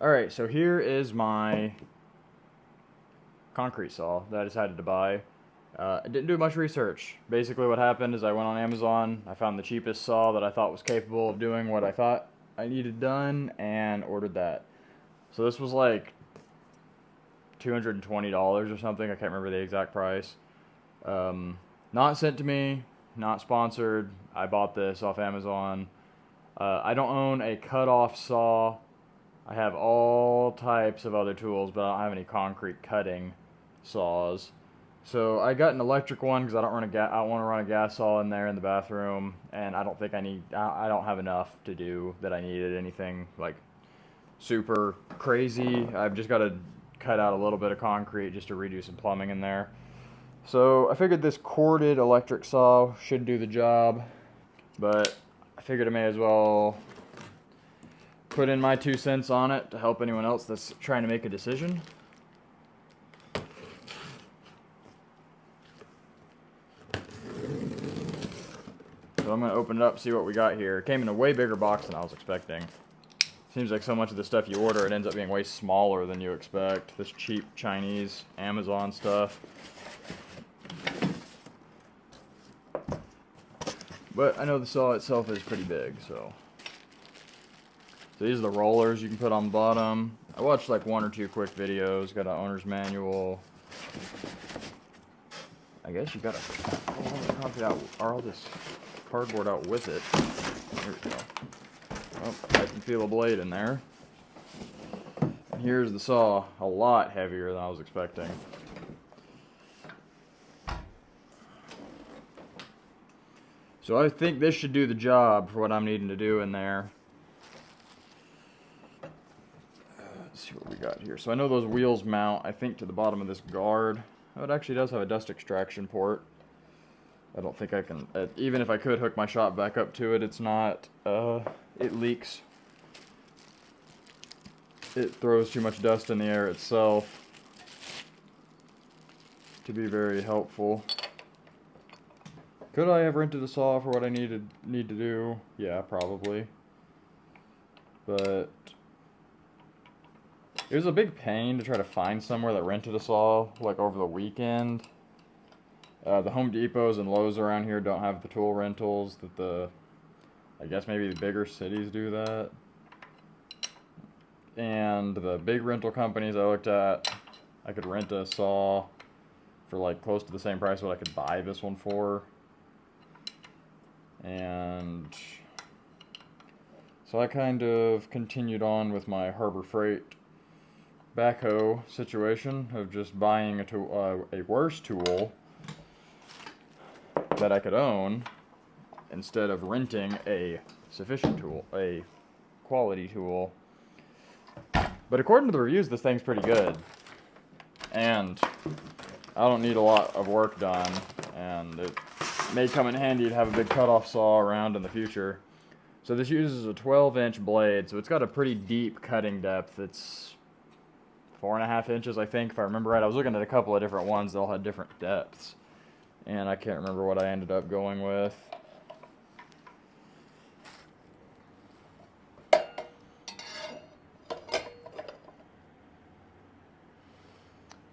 Alright, so here is my concrete saw that I decided to buy. I didn't do much research. Basically what happened is I went on Amazon, I found the cheapest saw that I thought was capable of doing what I thought I needed done, and ordered that. So this was like $220 or something, I can't remember the exact price. Not sent to me, not sponsored. I bought this off Amazon. I don't own a cut-off saw. I have all types of other tools, but I don't have any concrete cutting saws. So I got an electric one because I don't want to run a gas saw in there in the bathroom, and I don't think I don't have enough to do that I needed anything like super crazy. I've just got to cut out a little bit of concrete just to redo some plumbing in there. So I figured this corded electric saw should do the job, but I figured I may as well put in my 2 cents on it to help anyone else that's trying to make a decision. So I'm going to open it up, see what we got here. It came in a way bigger box than I was expecting. Seems like so much of the stuff you order, it ends up being way smaller than you expect. This cheap Chinese Amazon stuff. But I know the saw itself is pretty big, so these are the rollers you can put on the bottom. I watched like 1 or 2 quick videos, got an owner's manual. I guess you gotta all this cardboard out with it. There we go. Oh, I can feel a blade in there. And here's the saw, a lot heavier than I was expecting. So I think this should do the job for what I'm needing to do in there. Let's see what we got here. So I know those wheels mount, I think, to the bottom of this guard. Oh, it actually does have a dust extraction port. I don't think I can, even if I could hook my shop back up to it, it's not, it leaks. It throws too much dust in the air itself to be very helpful. Could I have rented a saw for what I need to do? Yeah, probably. But it was a big pain to try to find somewhere that rented a saw, like over the weekend. The Home Depots and Lowe's around here don't have the tool rentals that I guess maybe the bigger cities do that. And the big rental companies I looked at, I could rent a saw for like close to the same price what I could buy this one for. And so I kind of continued on with my Harbor Freight backhoe situation of just buying a worse tool that I could own instead of renting a sufficient tool, a quality tool. But according to the reviews, this thing's pretty good. And I don't need a lot of work done, and it may come in handy to have a big cutoff saw around in the future. So this uses a 12-inch blade, so it's got a pretty deep cutting depth. It's 4.5 inches, I think, if I remember right. I was looking at a couple of different ones that all had different depths, and I can't remember what I ended up going with.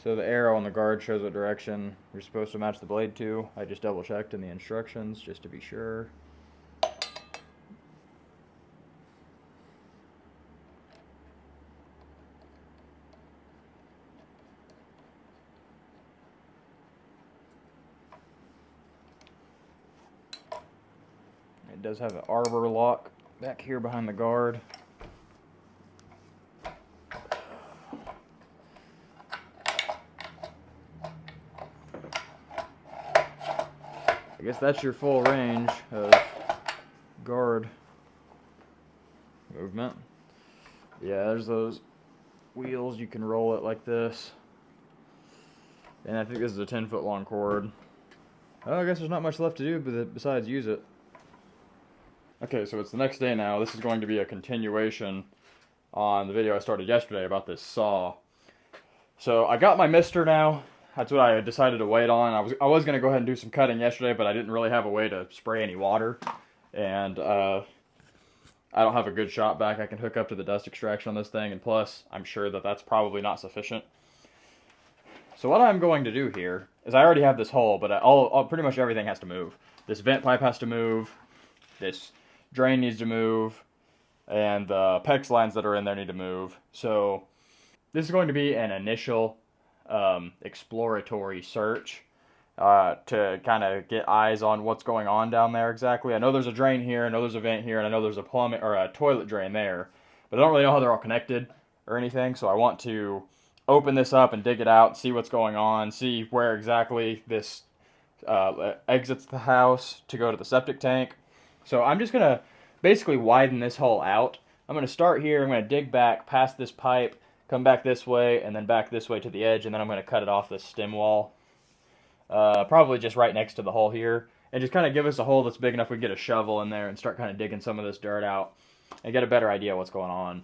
So the arrow on the guard shows what direction you're supposed to match the blade to. I just double checked in the instructions just to be sure. It does have an arbor lock back here behind the guard. I guess that's your full range of guard movement. Yeah, there's those wheels. You can roll it like this. And I think this is a 10-foot long cord. Oh, I guess there's not much left to do besides use it. Okay, so it's the next day now. This is going to be a continuation on the video I started yesterday about this saw. So I got my mister now. That's what I decided to wait on. I was going to go ahead and do some cutting yesterday, but I didn't really have a way to spray any water. And I don't have a good shop vac I can hook up to the dust extraction on this thing, and plus, I'm sure that that's probably not sufficient. So what I'm going to do here is I already have this hole, but pretty much everything has to move. This vent pipe has to move, this drain needs to move, and the PEX lines that are in there need to move. So this is going to be an initial exploratory search to kind of get eyes on what's going on down there exactly. I know there's a drain here, I know there's a vent here, and I know there's a plumbing or a toilet drain there, but I don't really know how they're all connected or anything. So I want to open this up and dig it out, see what's going on, see where exactly this exits the house to go to the septic tank. So I'm just gonna basically widen this hole out. I'm gonna start here. I'm gonna dig back past this pipe, come back this way, and then back this way to the edge, and then I'm gonna cut it off this stem wall. Probably just right next to the hole here, and just kind of give us a hole that's big enough we can get a shovel in there and start kind of digging some of this dirt out and get a better idea of what's going on.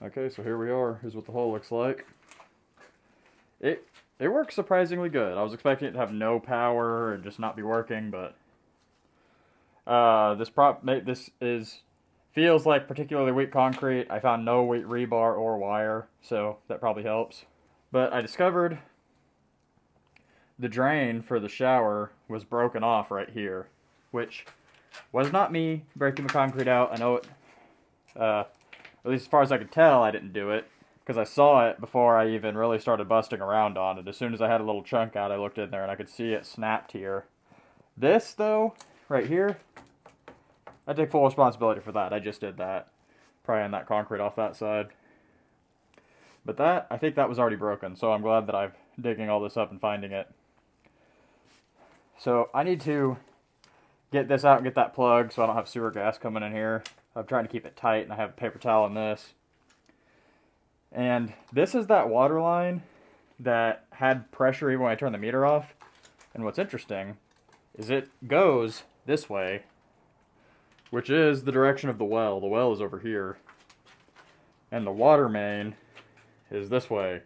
Okay, so here we are. Here's what the hole looks like. It works surprisingly good. I was expecting it to have no power and just not be working, but this feels like particularly weak concrete. I found no weak rebar or wire, so that probably helps. But I discovered the drain for the shower was broken off right here, which was not me breaking the concrete out. I know it, at least as far as I could tell, I didn't do it, because I saw it before I even really started busting around on it. As soon as I had a little chunk out, I looked in there and I could see it snapped here. This, though, right here, I take full responsibility for that. I just did that, prying that concrete off that side. But that, I think that was already broken, so I'm glad that I'm digging all this up and finding it. So I need to get this out and get that plugged so I don't have sewer gas coming in here. I'm trying to keep it tight, and I have a paper towel in this. And this is that water line that had pressure even when I turned the meter off. And what's interesting is it goes this way, which is the direction of the well. The well is over here. And the water main is this way.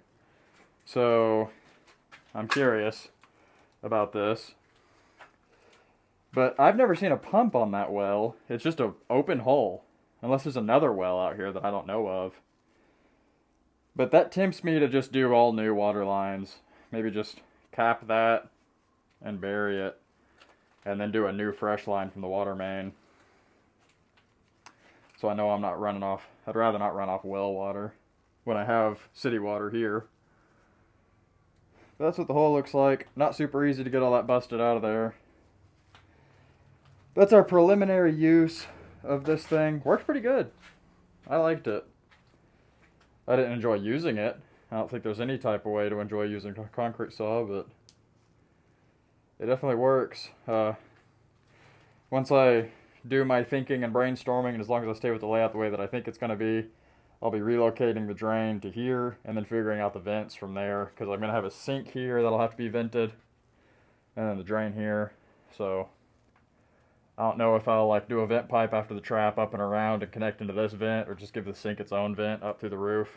So I'm curious about this. But I've never seen a pump on that well. It's just an open hole. Unless there's another well out here that I don't know of. But that tempts me to just do all new water lines. Maybe just cap that and bury it. And then do a new fresh line from the water main. So I know I'm not running off. I'd rather not run off well water when I have city water here. But that's what the hole looks like. Not super easy to get all that busted out of there. That's our preliminary use of this thing. Worked pretty good. I liked it. I didn't enjoy using it. I don't think there's any type of way to enjoy using a concrete saw, but it definitely works. Once I do my thinking and brainstorming, and as long as I stay with the layout the way that I think it's going to be, I'll be relocating the drain to here and then figuring out the vents from there, because I'm going to have a sink here that'll have to be vented and then the drain here. So I don't know if I'll like do a vent pipe after the trap up and around and connect into this vent, or just give the sink its own vent up through the roof.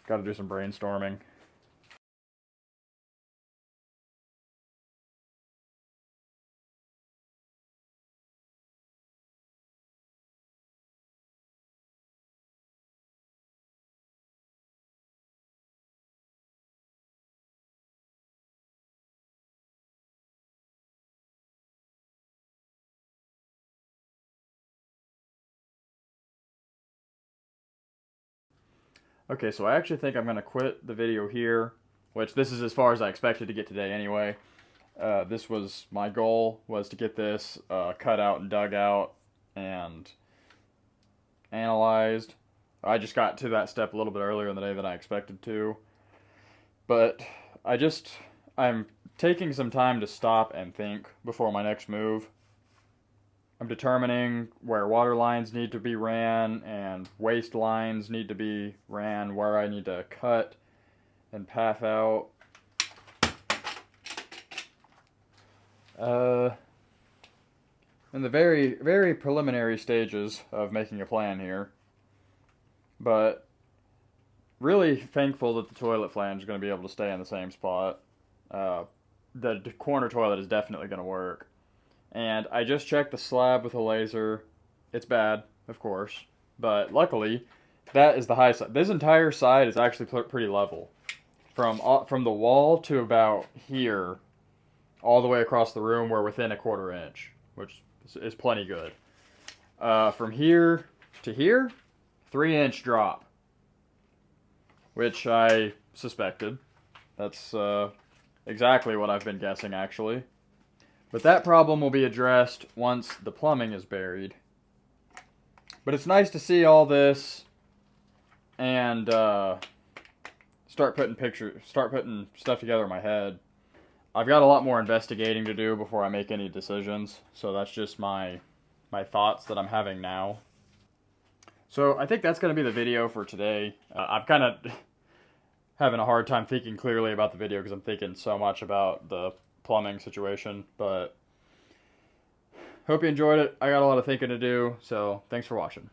Got to do some brainstorming. Okay, so I actually think I'm going to quit the video here, which this is as far as I expected to get today anyway. This was my goal, was to get this cut out and dug out and analyzed. I just got to that step a little bit earlier in the day than I expected to. But I'm taking some time to stop and think before my next move. I'm determining where water lines need to be ran and waste lines need to be ran, where I need to cut and path out. In the very, very preliminary stages of making a plan here. But really thankful that the toilet flange is going to be able to stay in the same spot. The corner toilet is definitely going to work. And I just checked the slab with a laser. It's bad, of course. But luckily, that is the high side. This entire side is actually pretty level. From the wall to about here, all the way across the room, we're within a 1/4 inch, which is plenty good. From here to here, 3-inch drop, which I suspected. That's exactly what I've been guessing, actually. But that problem will be addressed once the plumbing is buried. But it's nice to see all this and start putting stuff together in my head. I've got a lot more investigating to do before I make any decisions, so that's just my thoughts that I'm having now. So I think that's going to be the video for today. I'm kind of having a hard time thinking clearly about the video because I'm thinking so much about the plumbing situation, but hope you enjoyed it. I got a lot of thinking to do, so thanks for watching.